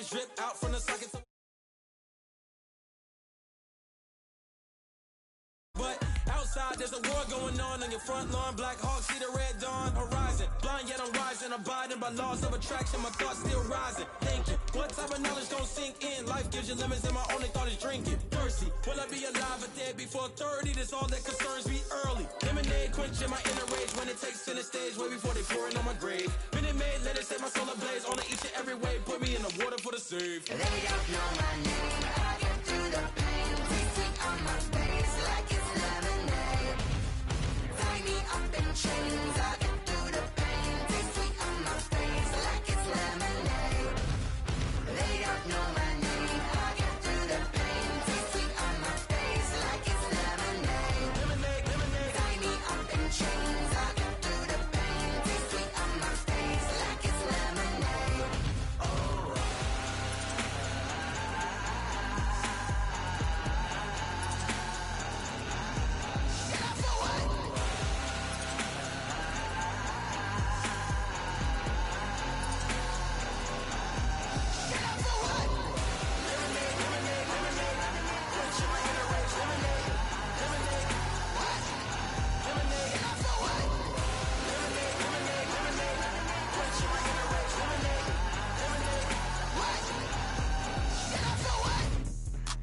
eyes drip out from the sockets. But outside there's a war going on your front lawn. Black Hawk, see the red dawn horizon. Blind yet I'm rising, abiding by laws of attraction. My thoughts still rising, thinking what type of knowledge gon' sink in? Life gives you lemons and my only thought is drinking. Thirsty, will I be alive or dead before 30? That's all that concerns me early. Lemonade quenching my inner rage when it takes center stage, way before they pour it on my grave. Minute Maid, let it set my soul ablaze. On each and every way, put me in the water for the save. They don't know my name, I get through the pain. Tasting on my face like it's lemonade. Tie me up in chains, I get through the pain. Tasting on my face like it's lemonade. They don't know my name, I get through the pain. Tasting on my face like it's lemonade. Lemonade, lemonade. Tie me up in chains, I get through the pain. Tasting on my face like it's lemonade.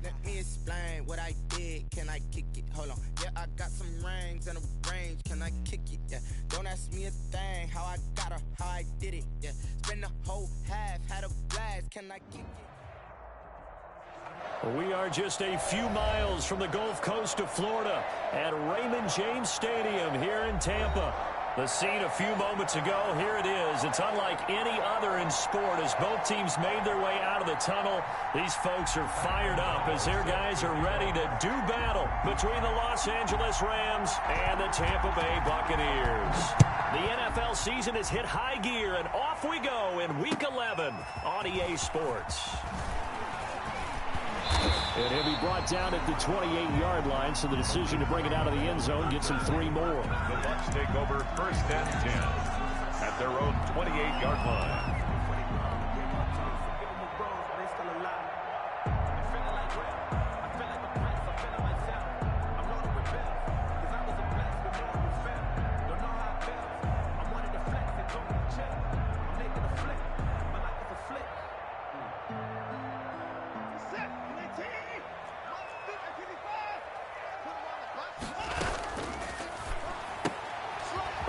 Let me explain what I did. Can I kick it? Hold on. Yeah, I got some rings and a range. Can I kick it? Yeah. Don't ask me a thing. How I got her, how I did it. Yeah. Spend the whole half, had a blast. Can I kick it? We are just a few miles from the Gulf Coast of Florida at Raymond James Stadium here in Tampa. The scene a few moments ago, here it is. It's unlike any other in sport as both teams made their way out of the tunnel. These folks are fired up as their guys are ready to do battle between the Los Angeles Rams and the Tampa Bay Buccaneers. The NFL season has hit high gear, and off we go in Week 11 on EA Sports. And he'll be brought down at the 28-yard line, so the decision to bring it out of the end zone gets him 3 more. The Bucs take over 1st and 10 at their own 28-yard line.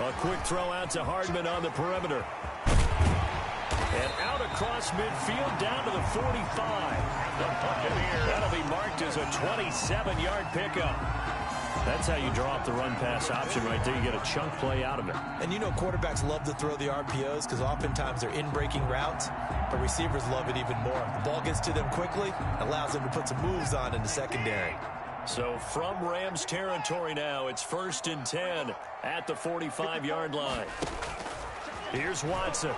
A quick throw out to Hardman on the perimeter. And out across midfield down to the 45. The Buccaneers. That'll be marked as a 27-yard pickup. That's how you draw up the run-pass option right there. You get a chunk play out of it. And you know quarterbacks love to throw the RPOs because oftentimes they're in-breaking routes, but receivers love it even more. The ball gets to them quickly, allows them to put some moves on in the secondary. So from Rams territory now, it's 1st and 10 at the 45-yard line. Here's Watson.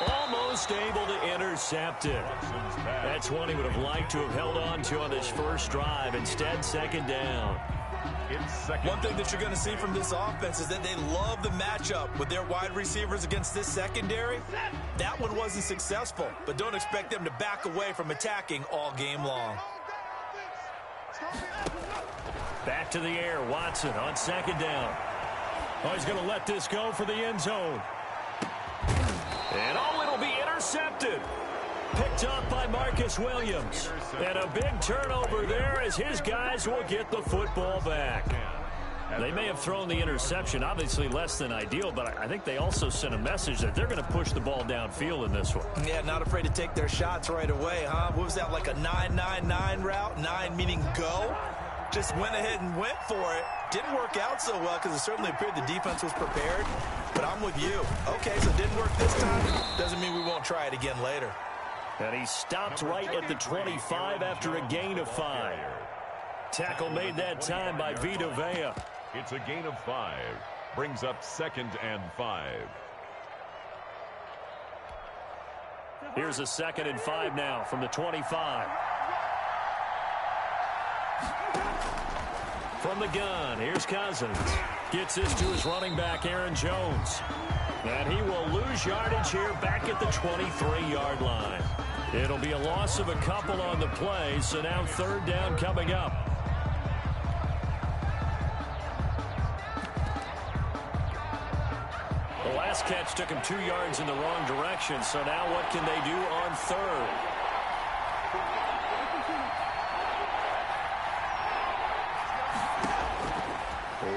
Almost able to intercept it. That's one he would have liked to have held on to on this first drive. Instead, 2nd down. One thing that you're going to see from this offense is that they love the matchup with their wide receivers against this secondary. That one wasn't successful, but don't expect them to back away from attacking all game long. Back to the air, Watson on 2nd down. Oh, he's going to let this go for the end zone. And it'll be intercepted. Picked up by Marcus Williams. And a big turnover there as his guys will get the football back. They may have thrown the interception, obviously less than ideal, but I think they also sent a message that they're going to push the ball downfield in this one. Yeah, not afraid to take their shots right away, huh? What was that, like a 9-9-9 route? 9 meaning go? Just went ahead and went for it. Didn't work out so well because it certainly appeared the defense was prepared. But I'm with you. Okay, so it didn't work this time. Doesn't mean we won't try it again later. And he stopped right at the 25 after a gain of 5. Tackle made that time by Vita Vea. It's a gain of 5. Brings up 2nd and 5. Here's a 2nd and 5 now from the 25. From the gun, here's Cousins. Gets this to his running back, Aaron Jones. And he will lose yardage here back at the 23-yard line. It'll be a loss of a couple on the play, so now third down coming up. The last catch took him 2 yards in the wrong direction, so now what can they do on third?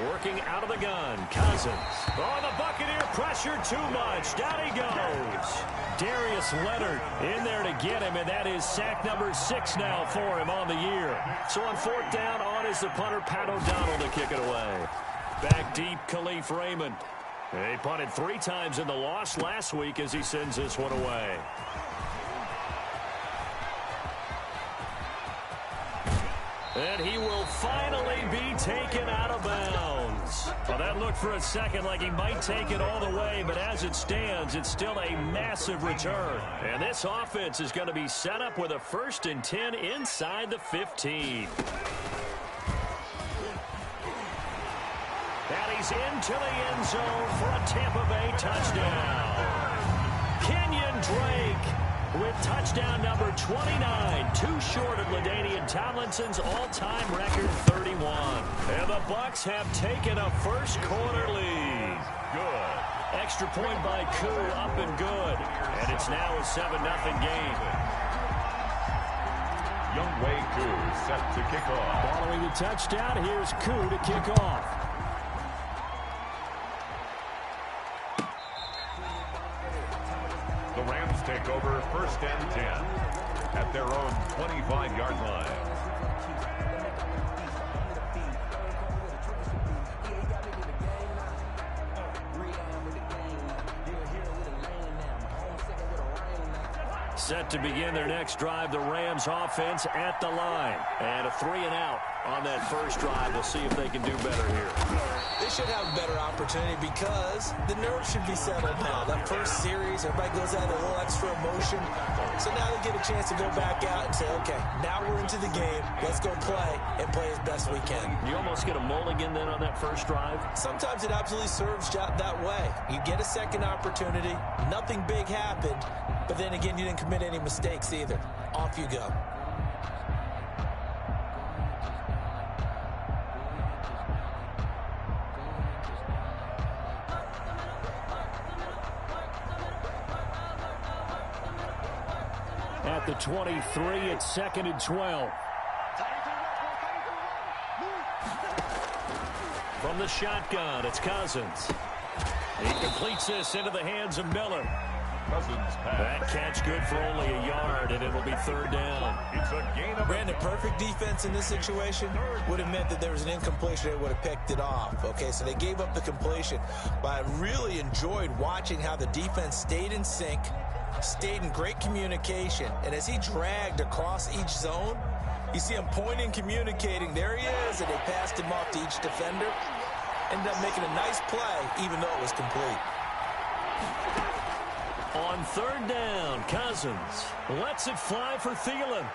Working out of the gun, Cousins. Oh, the Buccaneer pressure too much. Down he goes. Darius Leonard in there to get him, and that is sack number 6 now for him on the year. So on fourth down, on is the punter, Pat O'Donnell, to kick it away. Back deep, Khalif Raymond. He punted 3 times in the loss last week as he sends this one away. And he will finally be taken out of bounds. Well, that looked for a second like he might take it all the way, but as it stands, it's still a massive return. And this offense is going to be set up with a 1st and 10 inside the 15. And he's into the end zone for a Tampa Bay touchdown. Kenyon Drake with touchdown number 29, too short of LaDainian Tomlinson's all-time record 31. And the Bucs have taken a first quarter lead. Good. Extra point by Koo, up and good. And it's now a 7-0 game. Younghoe Koo set to kick off. Following the touchdown, here's Koo to kick off. The Rams take over 1st and 10 at their own 25-yard line. Set to begin their next drive, the Rams offense at the line. And a 3-and-out on that first drive. We'll see if they can do better here. They should have a better opportunity because the nerves should be settled now. That first series, everybody goes out with a little extra emotion. So now they get a chance to go back out and say, okay, now we're into the game. Let's go play and play as best we can. You almost get a mulligan then on that first drive? Sometimes it absolutely serves that way. You get a second opportunity. Nothing big happened. But then again, you didn't commit any mistakes either. Off you go. At the 23, it's 2nd and 12. From the shotgun, it's Cousins. He completes this into the hands of Miller. Cousins pass. That catch good for only a yard, and it'll be 3rd down. It's a gain of... Brandon, perfect defense in this situation would have meant that there was an incompletion. They would have picked it off. Okay, so they gave up the completion. But I really enjoyed watching how the defense stayed in sync, stayed in great communication, and as he dragged across each zone, you see him pointing, communicating. There he is, and they passed him off to each defender. Ended up making a nice play, even though it was complete. On 3rd down, Cousins lets it fly for Thielen.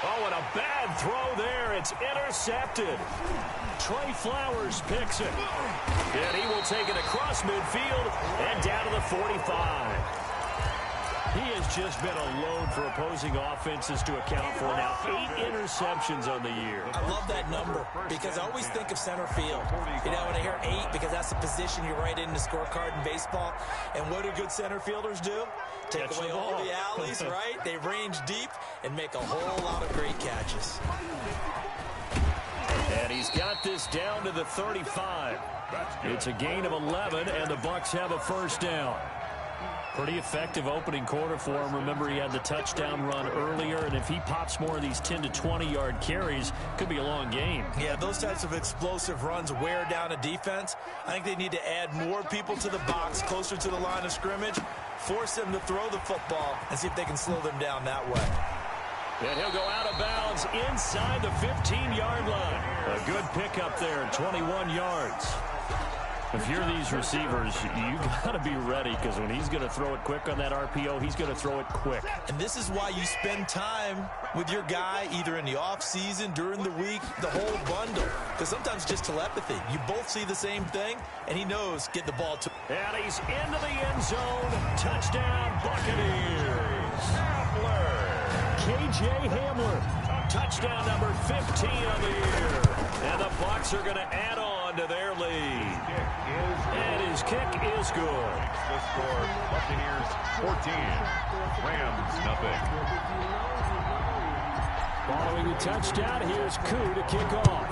Oh, and a bad throw there. It's intercepted. Trey Flowers picks it. And he will take it across midfield and down to the 45. He has just been a load for opposing offenses to account for now. 8 interceptions on the year. I love that number because I always think of center field. You know, when I hear 8, because that's the position you write in the scorecard in baseball. And what do good center fielders do? Take away all the alleys, right? They range deep and make a whole lot of great catches. And he's got this down to the 35. It's a gain of 11, and the Bucs have a 1st down. Pretty effective opening quarter for him. Remember, he had the touchdown run earlier, and if he pops more of these 10 to 20-yard carries, could be a long game. Yeah, those types of explosive runs wear down a defense. I think they need to add more people to the box, closer to the line of scrimmage, force them to throw the football, and see if they can slow them down that way. And he'll go out of bounds inside the 15-yard line. A good pickup there, 21 yards. If you're these receivers, you got to be ready because when he's going to throw it quick on that RPO, he's going to throw it quick. And this is why you spend time with your guy either in the offseason, during the week, the whole bundle. Because sometimes just telepathy. You both see the same thing, and he knows get the ball to. And he's into the end zone. Touchdown, Buccaneers. KJ Hamler. Touchdown number 15 of the year. And the Bucs are going to add on to their lead. And his kick is good. The score, Buccaneers 14, Rams nothing. Following the touchdown, here's Koo to kick off.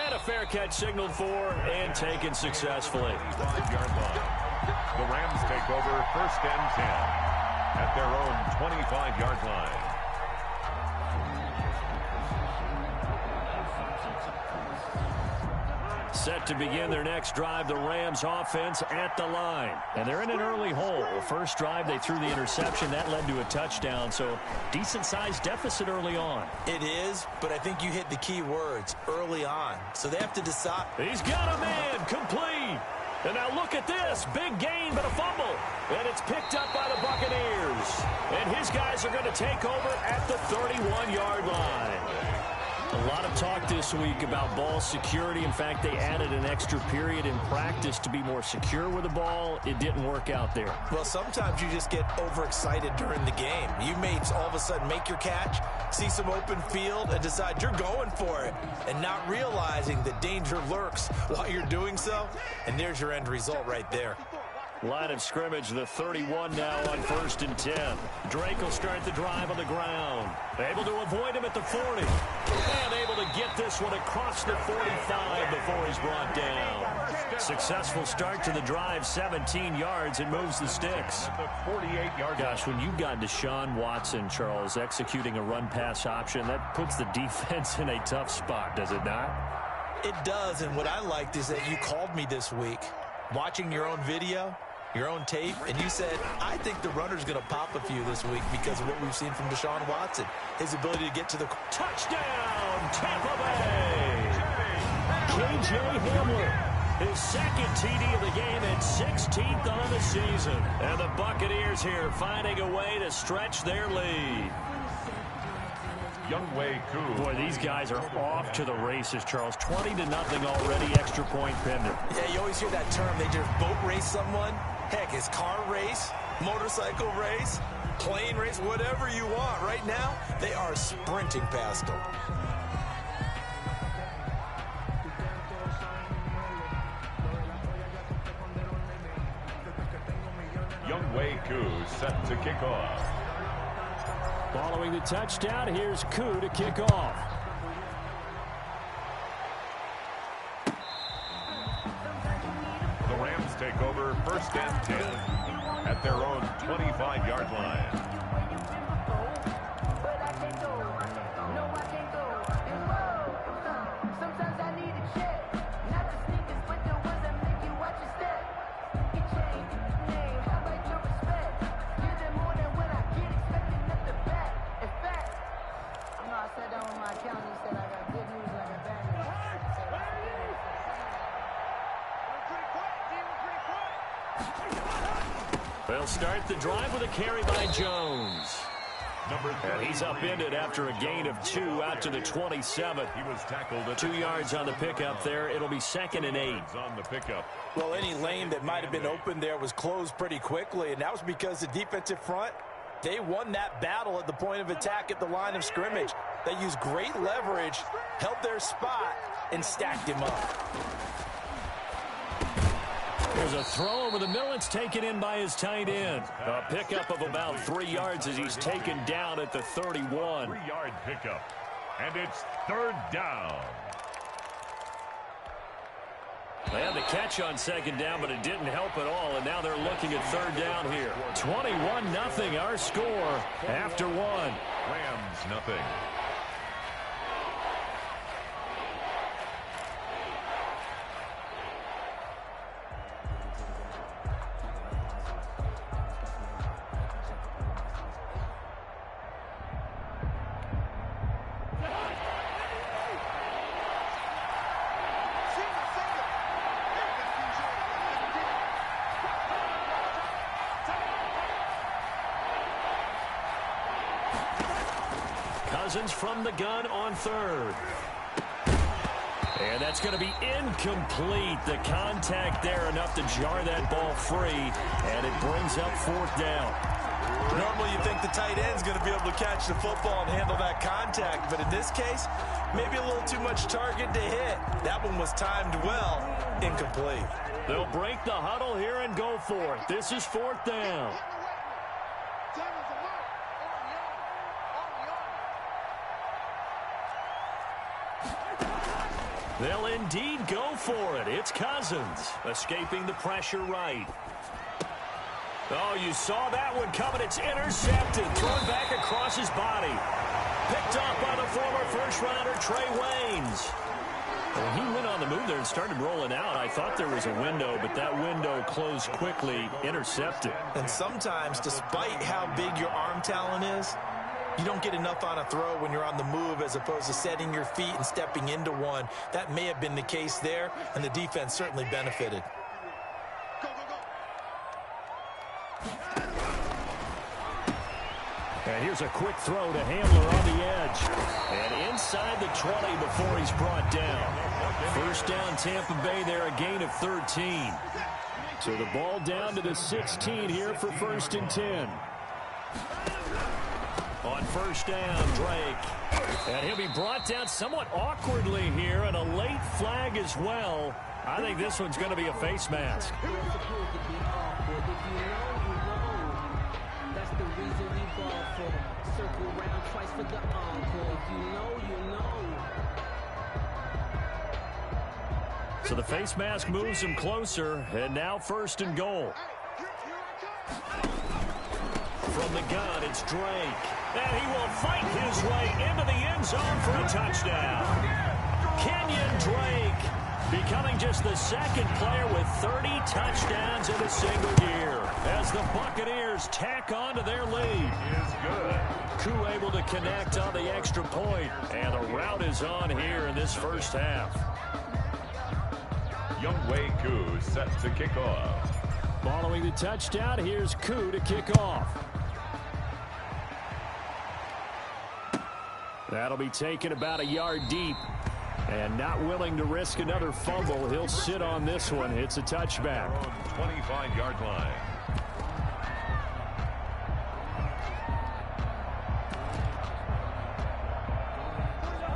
And a fair catch signaled for and taken successfully. 5-yard line. The Rams take over 1st and 10 at their own 25-yard line. Set to begin their next drive, the Rams offense at the line. And they're in an early hole. First drive, they threw the interception. That led to a touchdown, so decent-sized deficit early on. It is, but I think you hit the key words, early on. So they have to decide. He's got a man, complete. And now look at this, big gain, but a fumble. And it's picked up by the Buccaneers. And his guys are going to take over at the 31-yard line. A lot of talk this week about ball security. In fact, they added an extra period in practice to be more secure with the ball. It didn't work out there. Well, sometimes you just get overexcited during the game. You may all of a sudden make your catch, see some open field, and decide you're going for it, and not realizing that danger lurks while you're doing so. And there's your end result right there. Line of scrimmage, the 31 now on 1st and 10. Drake will start the drive on the ground. Able to avoid him at the 40. And able to get this one across the 45 before he's brought down. Successful start to the drive, 17 yards, and moves the sticks. The 48-yard. Gosh, when you've got Deshaun Watson, Charles, executing a run-pass option, that puts the defense in a tough spot, does it not? It does, and what I liked is that you called me this week, watching your own video, your own tape, and you said, I think the runner's going to pop a few this week because of what we've seen from Deshaun Watson. His ability to get to the touchdown, Tampa Bay. KJ Hamler, his second TD of the game and 16th on the season. And the Buccaneers here finding a way to stretch their lead. Younghoe Koo. Boy, these guys are off to the races, Charles. 20-0 already, extra point pending. Yeah, you always hear that term. They just boat race someone. Heck, it's car race, motorcycle race, plane race, whatever you want. Right now, they are sprinting past them. Younghoe Koo set to kick off. Following the touchdown, here's Koo to kick off. The Rams take over 1st and 10 at their own 25-yard line. They'll start the drive with a carry by Jones. And he's upended after a gain of 2 out to the 27. He was tackled at 2 yards on the pickup there. It'll be 2nd and 8. on the pickup. Well, any lane that might have been open there was closed pretty quickly, and that was because the defensive front, they won that battle at the point of attack at the line of scrimmage. They used great leverage, held their spot, and stacked him up. There's a throw over the middle. It's taken in by his tight end. A pickup of about 3 yards as he's taken down at the 31. 3-yard pickup. And it's 3rd down. They had the catch on 2nd down, but it didn't help at all, and now they're looking at 3rd down here. 21-0, our score after 1. Rams nothing. Cousins from the gun on third. And that's going to be incomplete. The contact there enough to jar that ball free, and it brings up fourth down. Normally you think the tight end's going to be able to catch the football and handle that contact, but in this case, maybe a little too much target to hit. That one was timed well, incomplete. They'll break the huddle here and go for it. This is fourth down. They'll indeed go for it. It's Cousins escaping the pressure right. Oh, you saw that one coming. It's intercepted. Thrown back across his body. Picked up by the former first-rounder Trey Waynes. When he went on the move there and started rolling out, I thought there was a window, but that window closed quickly, intercepted. And sometimes, despite how big your arm talent is, you don't get enough on a throw when you're on the move as opposed to setting your feet and stepping into one. That may have been the case there, and the defense certainly benefited. And here's a quick throw to Hamler on the edge. And inside the 20 before he's brought down. First down, Tampa Bay there, a gain of 13. So the ball down to the 16 here for 1st and 10. On first down, Drake. And he'll be brought down somewhat awkwardly here, and a late flag as well. I think this one's going to be a face mask. That's the reason we ball for. Circle round twice for the encore. If you know, you know. So the face mask moves him closer, and now 1st and goal. From the gun, it's Drake. And he will fight his way into the end zone for a touchdown. Kenyon Drake becoming just the second player with 30 touchdowns in a single year as the Buccaneers tack on to their lead. Is good. Koo able to connect on the extra point, and the route is on here in this first half. Younghoe Koo set to kick off. Following the touchdown, here's Koo to kick off. That'll be taken about a yard deep. And not willing to risk another fumble, he'll sit on this one. It's a touchback. 25-yard line.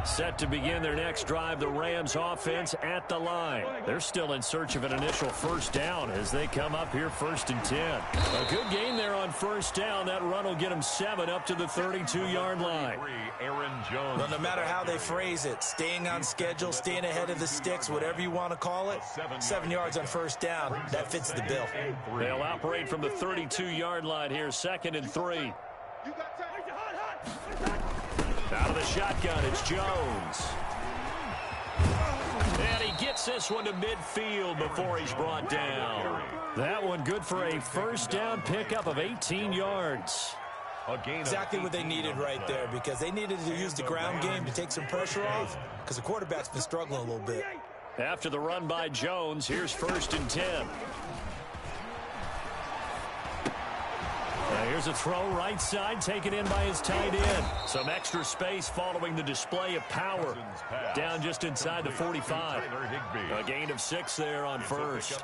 Set to begin their next drive, the Rams offense at the line. They're still in search of an initial first down as they come up here 1st and 10. A good game there on first down. That run will get them 7 up to the 32-yard line. Aaron Jones. Well, no matter how they phrase it, staying on schedule, staying ahead of the sticks, whatever you want to call it, 7 yards on first down, that fits the bill. They'll operate from the 32-yard line here, 2nd and 3. Out of the shotgun, it's Jones. And he gets this one to midfield before he's brought down. That one good for a first down pickup of 18 yards. Exactly what they needed right there, because they needed to use the ground game to take some pressure off, because the quarterback's been struggling a little bit. After the run by Jones, here's 1st and 10. Here's a throw right side, taken in by his tight end. Some extra space following the display of power. Down just inside the 45. A gain of 6 there on first.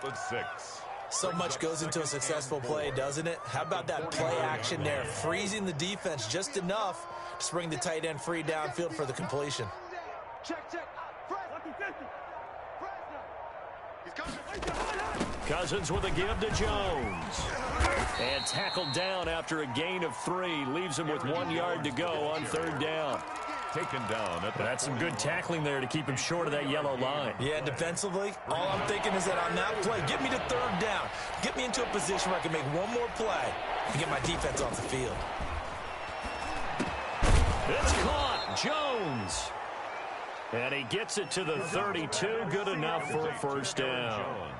So much goes into a successful play, doesn't it? How about that play action there, freezing the defense just enough to bring the tight end free downfield for the completion. Cousins with a give to Jones. And tackled down after a gain of 3. Leaves him with 1 yard to go on 3rd down. Taken down. That's some good tackling there to keep him short of that yellow line. Yeah, defensively, all I'm thinking is that on that play, get me to 3rd down. Get me into a position where I can make one more play and get my defense off the field. It's caught. Jones. And he gets it to the 32. Good enough for a first down.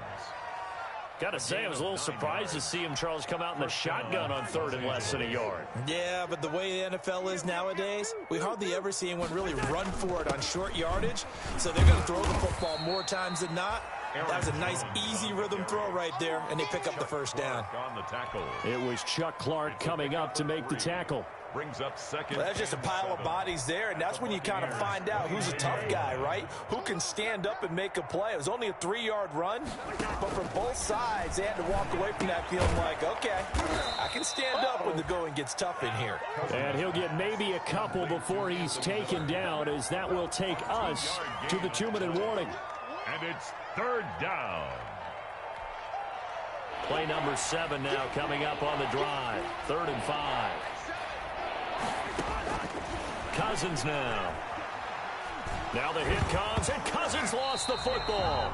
Got to say, I was a little surprised to see him, Charles, come out in the shotgun on 3rd and less than a yard. Yeah, but the way the NFL is nowadays, we hardly ever see anyone really run for it on short yardage. So they're going to throw the football more times than not. That was a nice, easy rhythm throw right there, and they pick up the first down. It was Chuck Clark coming up to make the tackle. Brings up second. Well, that's just a pile of bodies there, and that's when you kind of find out who's a tough guy, right? Who can stand up and make a play. It was only a 3-yard run, but for both sides, they had to walk away from that feeling like, okay, I can stand up when the going gets tough in here. And he'll get maybe a couple before he's taken down, as that will take us to the 2-minute warning. And it's third down. Play number 7 now coming up on the drive. 3rd and 5. Cousins now. Now the hit comes, and Cousins lost the football.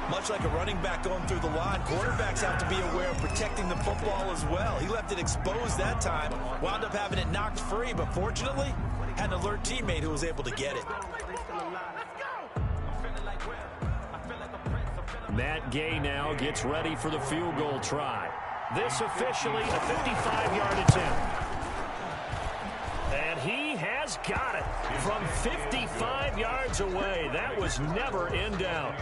Much like a running back going through the line, quarterbacks have to be aware of protecting the football as well. He left it exposed that time, wound up having it knocked free, but fortunately, had an alert teammate who was able to get it. Matt Gay now gets ready for the field goal try. This officially a 55-yard attempt. And he has got it from 55 yards away. That was never in doubt.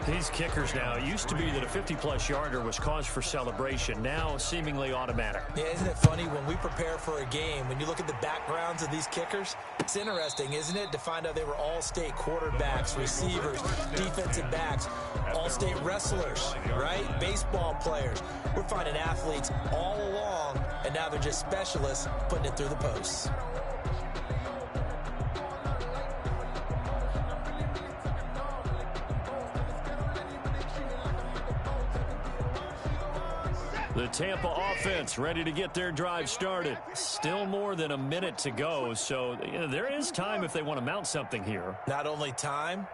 These kickers now, it used to be that a 50-plus yarder was cause for celebration. Now seemingly automatic. Yeah, isn't it funny when we prepare for a game, when you look at the backgrounds of these kickers, it's interesting, isn't it, to find out they were all-state quarterbacks, receivers, defensive backs, all-state wrestlers, right? Baseball players. We're finding athletes all along, and now they're just specialists putting it through the posts. The Tampa offense ready to get their drive started. Still more than a minute to go, so there is time if they want to mount something here. Not only time,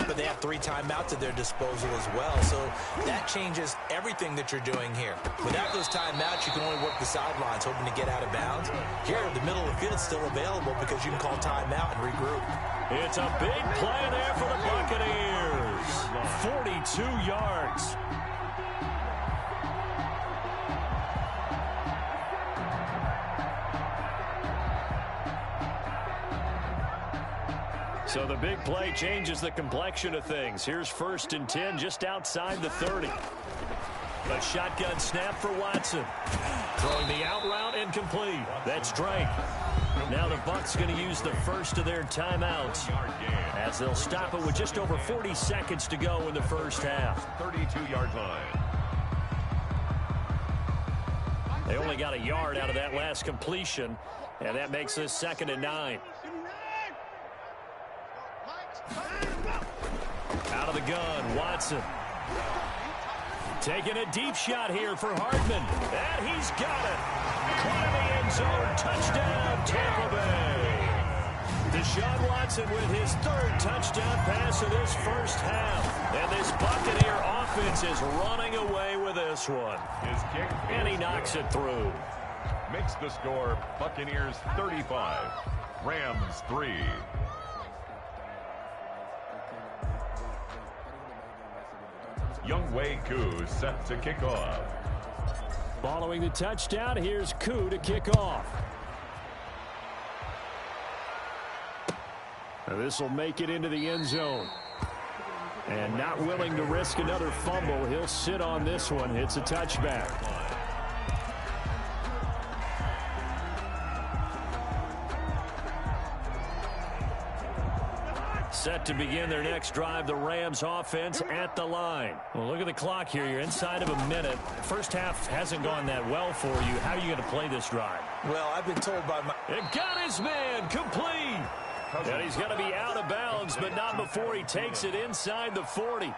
but they have 3 timeouts at their disposal as well, so that changes everything that you're doing here. Without those timeouts, you can only work the sidelines, hoping to get out of bounds. Here, the middle of the field is still available because you can call timeout and regroup. It's a big play there for the Buccaneers. 42 yards. So the big play changes the complexion of things. Here's 1st and 10 just outside the 30. A shotgun snap for Watson. Throwing the out route incomplete. That's Drake. Now the Bucs going to use the first of their timeouts as they'll stop it with just over 40 seconds to go in the first half. 32-yard line. They only got a yard out of that last completion, and that makes this 2nd and 9. Out of the gun, Watson. Taking a deep shot here for Hardman. And he's got it. Caught in the end zone. Touchdown, Tampa Bay. Deshaun Watson with his 3rd touchdown pass of this first half. And this Buccaneer offense is running away with this one. His kick. And he knocks it through. Makes the score Buccaneers 35, Rams 3. Younghoe Koo set to kick off. Following the touchdown, here's Koo to kick off. This will make it into the end zone. And not willing to risk another fumble, he'll sit on this one. It's a touchback. Set to begin their next drive, the Rams offense at the line. Well, look at the clock here. You're inside of a minute. First half hasn't gone that well for you. How are you going to play this drive? Well, I've been told by my... It got his man complete. And he's going to be out of bounds, but not before he takes it inside the 40.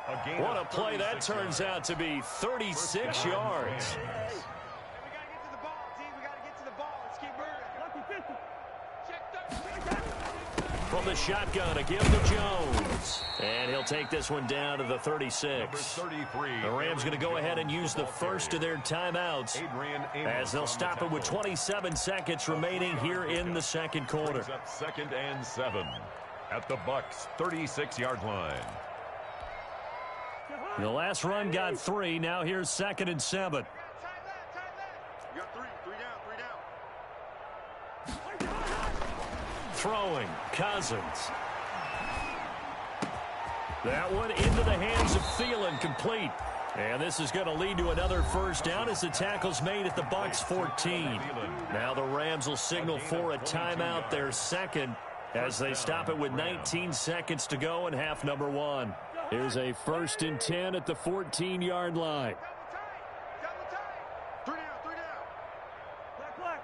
What a play that turns out to be. 36 yards. From the shotgun, a give to Jones. And he'll take this one down to the 36. The Rams going to go ahead and use the first of their timeouts as they'll stop it with 27 seconds remaining here in the second quarter. 2nd and 7 at the Bucs 36-yard line. The last run got 3. Now here's 2nd and 7. You got 3 down. Throwing, Cousins. That one into the hands of Thielen, complete. And this is going to lead to another first down as the tackle's made at the Bucs 14. Now the Rams will signal for a timeout, their second, as they stop it with 19 seconds to go in half number 1. Here's a 1st and 10 at the 14-yard line. Double tight. 3 down, 3 down. Black.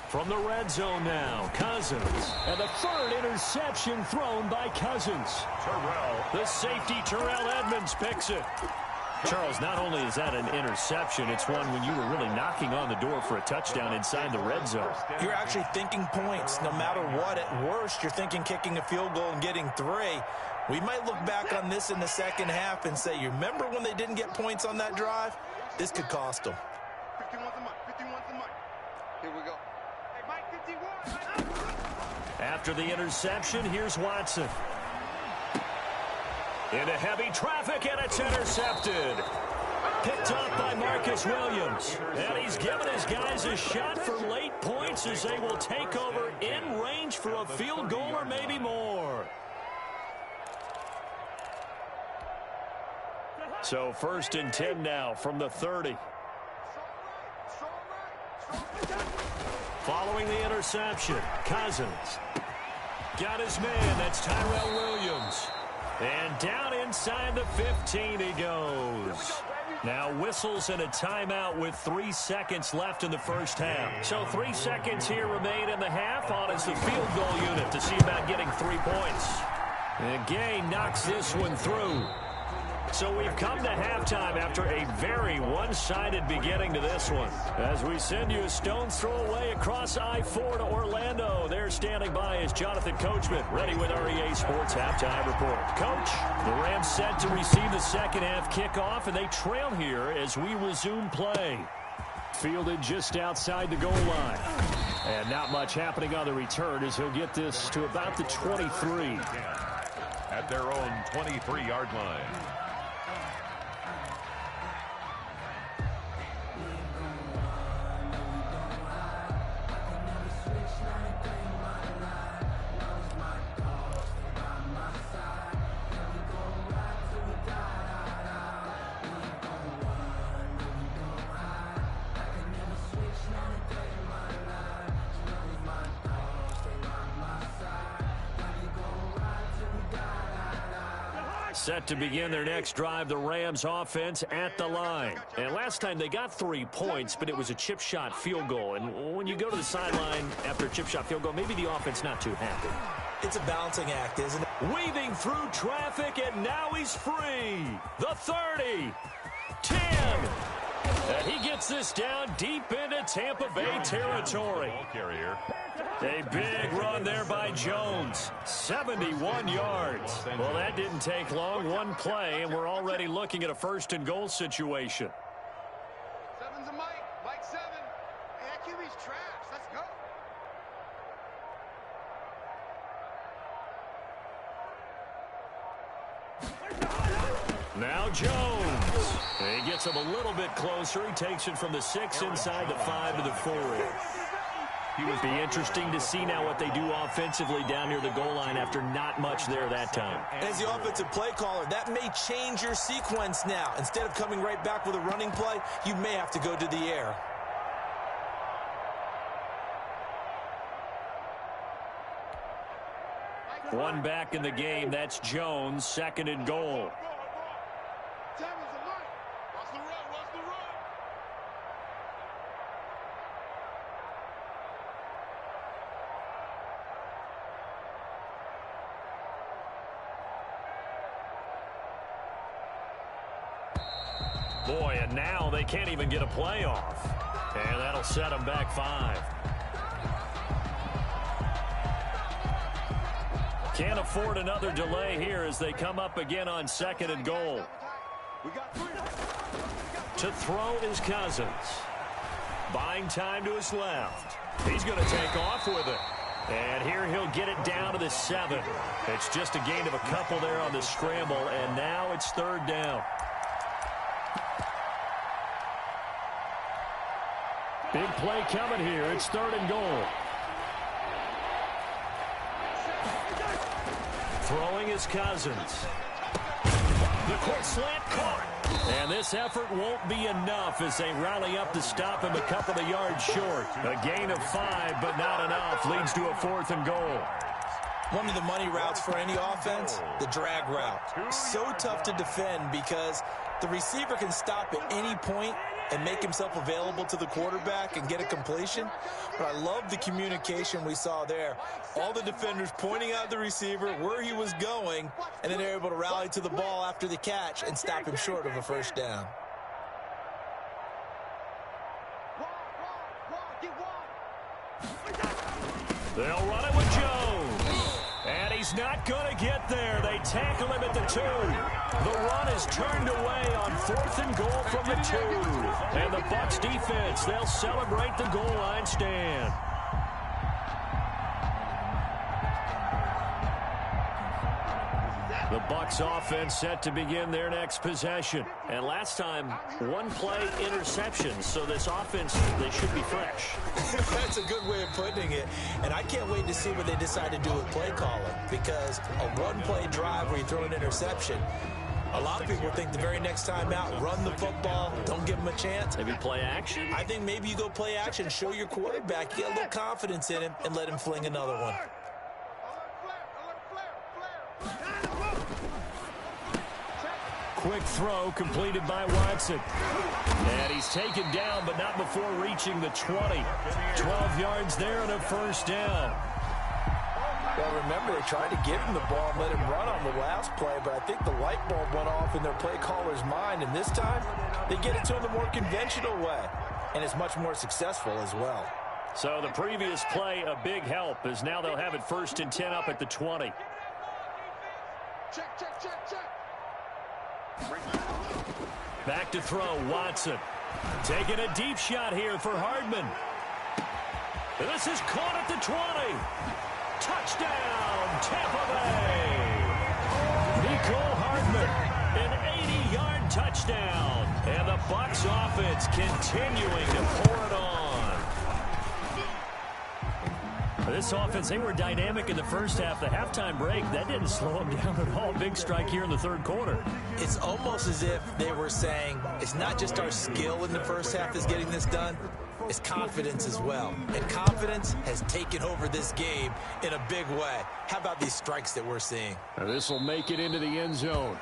From the red zone now, Cousins. And the 3rd interception thrown by Cousins. Terrell. The safety, Terrell Edmonds, picks it. Charles, not only is that an interception, it's one when you were really knocking on the door for a touchdown inside the red zone. You're actually thinking points. No matter what, at worst, you're thinking kicking a field goal and getting 3. We might look back on this in the second half and say, you remember when they didn't get points on that drive? This could cost them. 51's the mic. 51's the mic. Here we go. Hey, Mike 51. After the interception, here's Watson. Into heavy traffic, and it's intercepted. Picked up by Marcus Williams. And he's given his guys a shot for late points as they will take over in range for a field goal or maybe more. So 1st and 10 now from the 30. Following the interception, Cousins. Got his man, that's Tyrell Williams. And down inside the 15 he goes. Now whistles and a timeout with 3 seconds left in the first half. So 3 seconds here remain in the half. On is the field goal unit to see about getting 3 points. And Gay knocks this one through. So we've come to halftime after a very one-sided beginning to this one. As we send you a stone's throw away across I-4 to Orlando. There standing by is Jonathan Coachman, ready with REA Sports Halftime Report. Coach, the Rams set to receive the second half kickoff, and they trail here as we resume play. Fielded just outside the goal line. And not much happening on the return as he'll get this to about the 23. At their own 23-yard line. Set to begin their next drive, the Rams offense at the line. And last time they got 3 points, but it was a chip shot field goal. And when you go to the sideline after a chip shot field goal, maybe the offense not too happy. It's a balancing act, isn't it? Weaving through traffic, and now he's free. The 30, 10. And he gets this down deep into Tampa Bay territory. Ball carrier. A big run there by Jones. 71 yards. Well, that didn't take long. One play, and we're already looking at a 1st and goal situation. 7's a mic. Mike 7. Hey, that QB's trash. Let's go. Now Jones. He gets him a little bit closer. He takes it from the 6 inside the 5 to the 4. It would be interesting to see now what they do offensively down near the goal line after not much there that time. As the offensive play caller, that may change your sequence now. Instead of coming right back with a running play, you may have to go to the air. One back in the game. That's Jones, 2nd and goal. 7's a mic. Watch the run. Watch the run. Boy, and now they can't even get a play off. And that'll set them back 5. Can't afford another delay here as they come up again on 2nd and goal. We got 3. To throw is Cousins. Buying time to his left. He's going to take off with it. And here he'll get it down to the 7. It's just a gain of a couple there on the scramble, and now it's 3rd down. play coming here. It's 3rd and goal. Throwing is Cousins. The quick slant caught. And this effort won't be enough as they rally up to stop him a couple of yards short. A gain of 5, but not enough. Leads to a 4th and goal. One of the money routes for any offense, the drag route. So tough to defend because the receiver can stop at any point and make himself available to the quarterback and get a completion. But I love the communication we saw there. All the defenders pointing out the receiver, where he was going, and then they're able to rally to the ball after the catch and stop him short of a first down. They'll run it with Jones. And he's not going to get there. They tackle him at the 2. The run is turned away on 4th and goal from the 2. And the Bucs defense, they'll celebrate the goal line stand. The Bucs offense set to begin their next possession. And last time, 1-play interception. So this offense, they should be fresh. That's a good way of putting it. And I can't wait to see what they decide to do with play calling. Because a 1-play drive where you throw an interception, a lot of people think the very next time out, run the football, don't give them a chance. Maybe play action? I think maybe you go play action, show your quarterback, get a little confidence in him, and let him fling another one. Quick throw completed by Watson. And he's taken down, but not before reaching the 20. 12 yards there and a first down. Well, remember, they tried to give him the ball and let him run on the last play, but I think the light bulb went off in their play caller's mind, and this time they get it to him the more conventional way, and it's much more successful as well. So the previous play, a big help, as now they'll have it 1st and 10 up at the 20. Check, check, check, check. Back to throw, Watson. Taking a deep shot here for Hardman. This is caught at the 20. Touchdown, Tampa Bay. Mecole Hardman, an 80-yard touchdown. And the Bucs offense continuing to pour it on. This offense, they were dynamic in the first half. The halftime break, that didn't slow them down at all. Big strike here in the 3rd quarter. It's almost as if they were saying, it's not just our skill in the first half that's getting this done, it's confidence as well. And confidence has taken over this game in a big way. How about these strikes that we're seeing? This will make it into the end zone.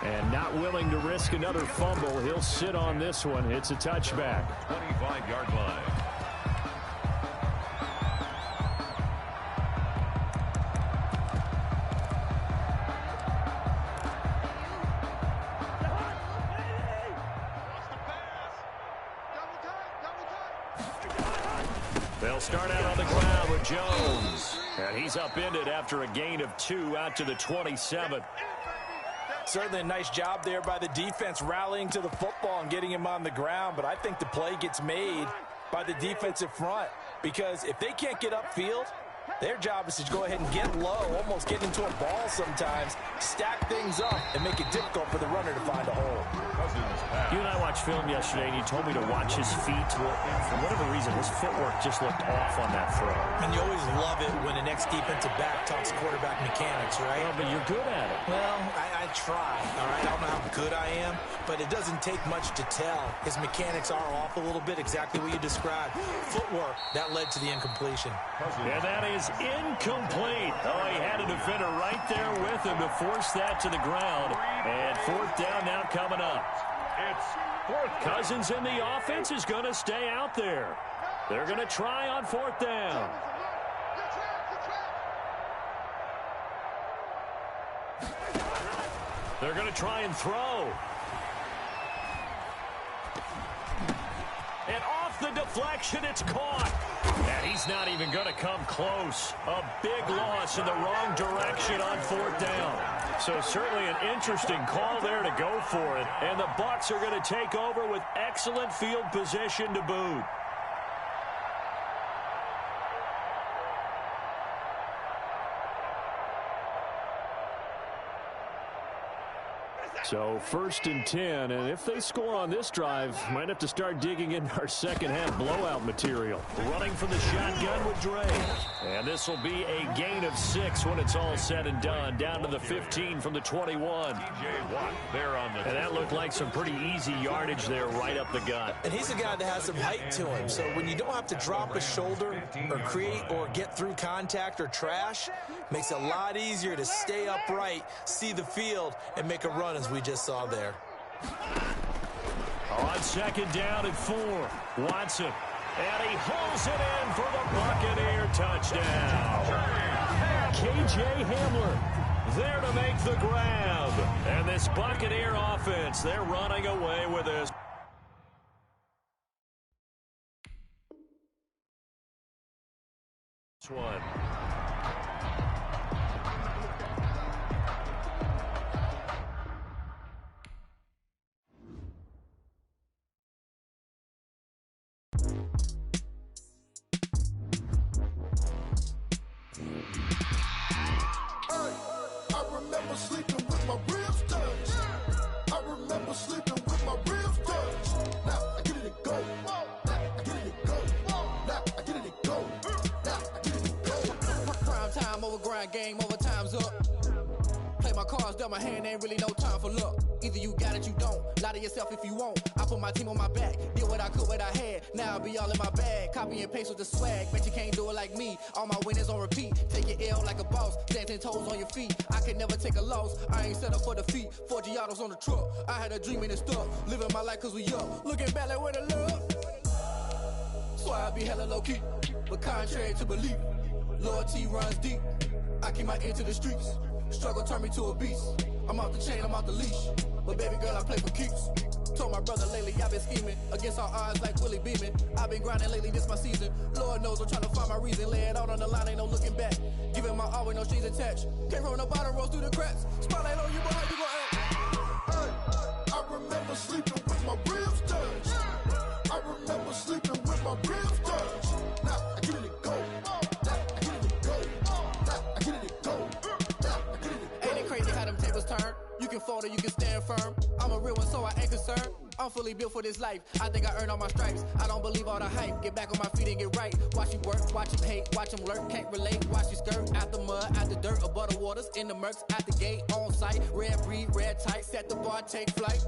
And not willing to risk another fumble, he'll sit on this one. It's a touchback. 25-yard line. They'll start out on the ground with Jones. And he's upended after a gain of 2 out to the 27. Certainly a nice job there by the defense rallying to the football and getting him on the ground, but I think the play gets made by the defensive front because if they can't get upfield, their job is to go ahead and get low, almost get into a ball sometimes, stack things up, and make it difficult for the runner to find a hole. You and I watched film yesterday, and you told me to watch his feet. Well, for whatever reason, his footwork just looked off on that throw. And you always love it when an ex-defensive back talks quarterback mechanics, right? Well, but you're good at it. Well, I try, all right? I don't know how good I am, but it doesn't take much to tell. His mechanics are off a little bit, exactly what you described. Footwork, that led to the incompletion. And that is incomplete. Oh, he had a defender right there with him to force that to the ground. And 4th down now coming up. It's 4th. Cousins in the offense is going to stay out there. They're going to try on 4th down. They're going to try and throw. And off the deflection, it's caught. And he's not even going to come close. A big loss in the wrong direction on 4th down. So certainly an interesting call there to go for it. And the Bucs are going to take over with excellent field position to boot. So 1st and 10, and if they score on this drive, might have to start digging in our second half blowout material. Running for the shotgun with Dre. And this will be a gain of 6 when it's all said and done. Down to the 15 from the 21. TJ Watt there on the... And that looked like some pretty easy yardage there right up the gut. And he's a guy that has some height to him. So when you don't have to drop a shoulder or create or get through contact or trash, makes it a lot easier to stay upright, see the field, and make a run as we just saw there. On 2nd down and 4, Watson. And he hauls it in for the Buccaneer touchdown. KJ Hamler there to make the grab. And this Buccaneer offense, they're running away with this. One. I remember sleeping with my ribs touched. I remember sleeping with my ribs touched. Now I get it to go. Now I get it to go. Now I get it to go. Now I get it to go. Prime time over grind game, over time's up. Play my cards, dealt my hand, ain't really no time for luck. Either you got it, you don't. Lie to yourself if you won't. I put my team on my back, did what I could, what I had. Now I'll be all in my bag. Copy and paste with the swag. Bet you can't do it like me. All my winners on repeat. Take your L like a boss. Stand 10 toes on your feet. I can never take a loss. I ain't set up for defeat. 4 Giottos on the truck. I had a dream and it stuck. Living my life cause we up. Looking back like where the love. So I be hella low key. But contrary to belief, loyalty runs deep. I keep my ear to the streets. Struggle turned me to a beast. I'm off the chain, I'm off the leash. But baby girl, I play for keeps. Told my brother lately, I've been scheming against all odds like Willie Beeman. I've been grinding lately, this my season. Lord knows I'm trying to find my reason. Lay it out on the line, ain't no looking back. Giving my all with no strings attached. Came from the bottom, rose through the cracks. Spotlight on you, but how you gon' act? I remember sleeping with my ribs touched. I remember sleeping with my ribs touched. Now I get it to go. Now I get it to go. Now I get it to go. Now I get it to go. Ain't it crazy how them tables turn? You can fold or you can stand firm. I'm a real one, so I ain't concerned. I'm fully built for this life. I think I earned all my stripes. I don't believe all the hype. Get back on my feet and get right. Watch you work, watch him hate, watch him lurk. Can't relate, watch you skirt. Out the mud, out the dirt, above the waters, in the murks, out the gate, on site. Red breed, red tight, set the bar, take flight.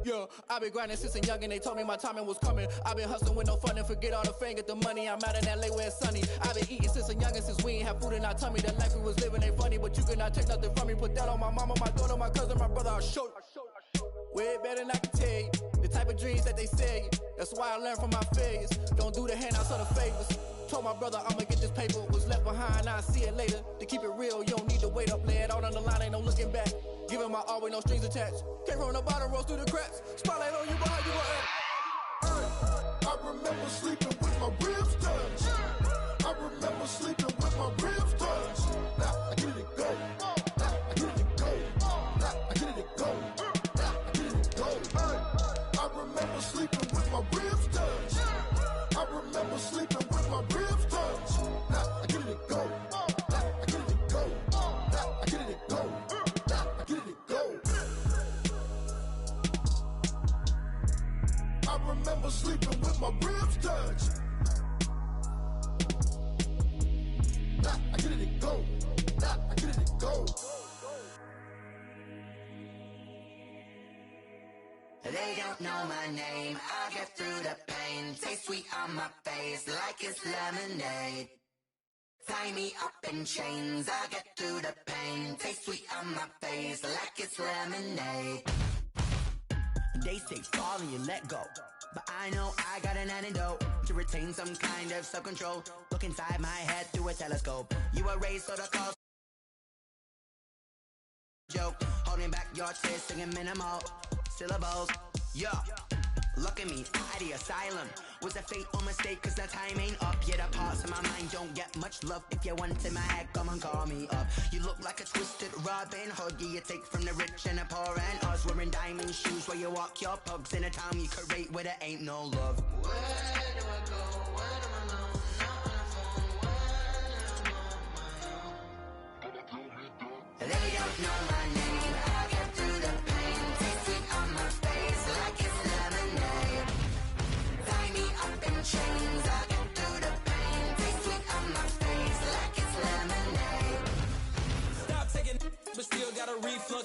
Yeah, I been grinding since a youngin', they told me my timing was coming. I been hustling with no fun and forget all the fame, get the money. I'm out in LA where it's sunny. I been eating since a youngin', since we ain't have food in our tummy. The life we was living ain't funny, but you cannot take nothing from me. Put that on my mama, my daughter, my cousin, my brother, I'll show you. Way better than I can tell you. The type of dreams that they sell you. That's why I learned from my failures. Don't do the handouts or the favors. Told my brother I'ma get this paper. Was left behind, I'll see it later. To keep it real, you don't need to wait up. Lay it out on the line, ain't no looking back. Giving my all with no strings attached. Came from the bottom, rose through the cracks. Spotlight on you, but how you gon' act? I remember sleeping with my ribs touched. I remember sleeping with my ribs touched. Now I get it to go. Now I get it to go. Now I get it to go. Now I get it to go. I remember sleeping with my ribs touched. I remember sleeping with my ribs touched. Now I get it to go. Now I get it to go. Now I get it to go. Now I get it to go. I remember sleeping with my ribs touched. Now I get it to go. Now I get it to go. They don't know my name, I get through the pain. Taste sweet on my face like it's lemonade. Tie me up in chains, I get through the pain. Taste sweet on my face like it's lemonade. They say fall and you let go, but I know I got an antidote to retain some kind of self-control. Look inside my head through a telescope. You were raised so the cause joke, holding back your tears, singing minimal syllables. Yeah, look at me, out the asylum. Was a fate or mistake, cause the time ain't up. Yeah, the parts of my mind don't get much love. If you want in my head, come and call me up. You look like a twisted Robin Hood. Yeah, you take from the rich and the poor and us. Wearing diamond shoes where you walk your pugs in a town you could rate where there ain't no love. Where do I go? Where do I know? Not on the phone. When I'm on my own. They don't know my name. I get through the pain.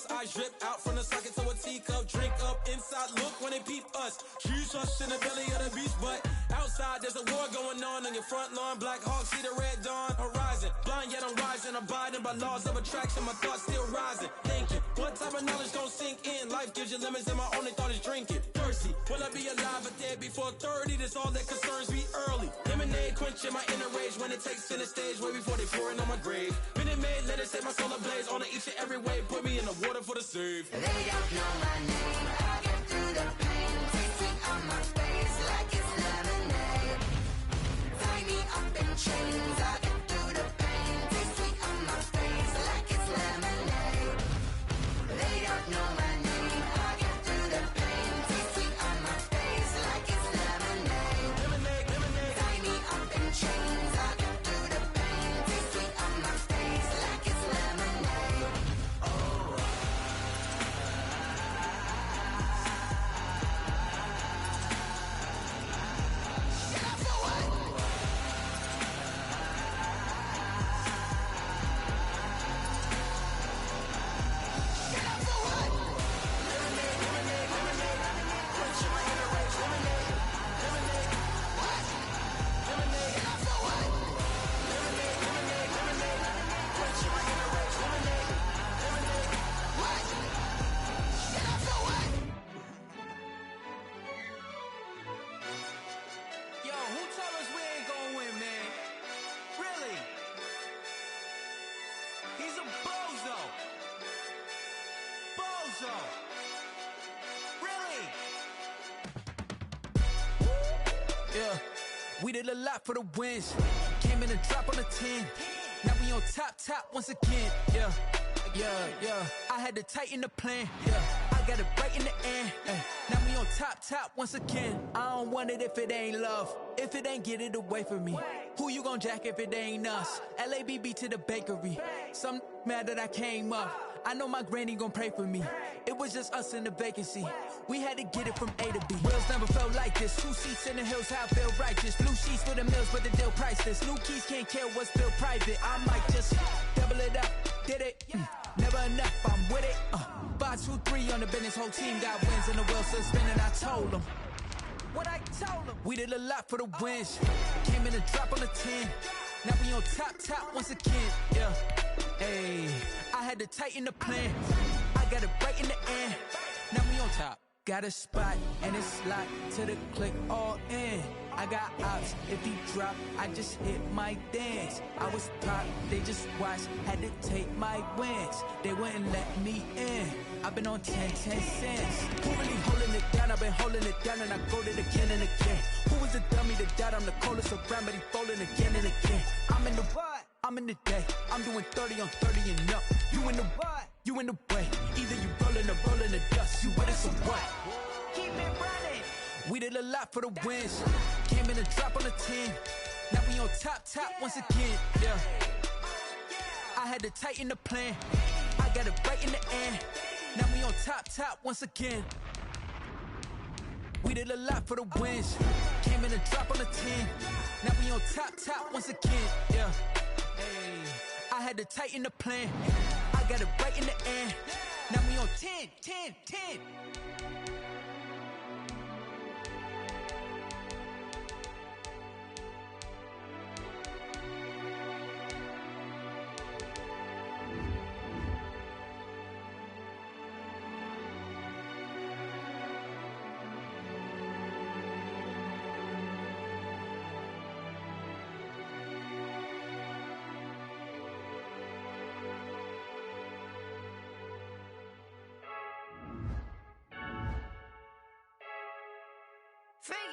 us. Eyes drip out from the socket to a teacup. Drink up inside, look when they peep us. Jesus in the belly of the beast, but outside there's a war going on your front lawn. Black Hawk, see the red dawn horizon. Blind yet I'm rising, abiding by laws of attraction. My thoughts still rising, thinking, what type of knowledge gon' sink in? Life gives you limits and my only thought is drinking. Thirsty, will I be alive or dead before 30? That's all that concerns me early. Lemonade quenching my inner rage when it takes center stage way before they pouring on my grave. Minute Maid, let it set my soul ablaze on each and every way. Put me in the water for the save. They don't know my name. I get through the pain. Tasting on my face like it's lemonade. Tie me up in chains. I get through the pain. Tasting on my face like it's lemonade. They don't know my name. I get through the pain. Tasting on my face like it's lemonade. Lemonade, lemonade. Tie me up in chains. I get through the pain. Tasting on my face like it's lemonade. Yo, who told us we ain't gonna win, man? Really? He's a bozo. Bozo. Really? Yeah, we did a lot for the wins. Came in and drop on the 10. Now we on top once again. Yeah. I had to tighten the plan. Yeah, I got it right in the end. Now we on top once again. I don't want it if it ain't love. If it ain't, get it away from me. Who you gon' jack if it ain't us? LABB to the bakery. Some mad that I came up. I know my granny gon' pray for me. It was just us in the vacancy. We had to get it from A to B. Wheels never felt like this. 2 seats in the hills, how I feel righteous. Blue sheets for the mills, but the deal priceless. New keys can't care what's built private. I might just double it up. Did it? Never enough, I'm with it. 5, 2, 3 on the business. Whole team got wins and the wheels still spinning. I told them what I told them. We did a lot for the wins. Came in and drop on the 10. Now we on top once again. Yeah. Hey, I had to tighten the plan. I got it right in the end. Now we on top. Got a spot and it's locked to the click all in. I got ops, if he drop, I just hit my dance. I was top, they just watched, had to take my wins. They wouldn't let me in. I've been on 10 cents. Who really holding it down? I've been holding it down and I go it again and again. Who was the dummy that died? I'm the coldest around, but he falling again and again. I'm in the what? I'm in the day. I'm doing 30 on 30 and up. You in the what? You in the way. Either you rolling or rolling the dust. You with us or what? Keep it running. We did a lot for the wins. Came in and drop on the 10. Now we on top once again. Yeah. I had to tighten the plan. I got it right in the end. Now we on top once again. We did a lot for the wins. Came in and drop on the 10. Now we on top once again. Yeah. Hey, I had to tighten the plan. I got it right in the end. Now we on 10. Fake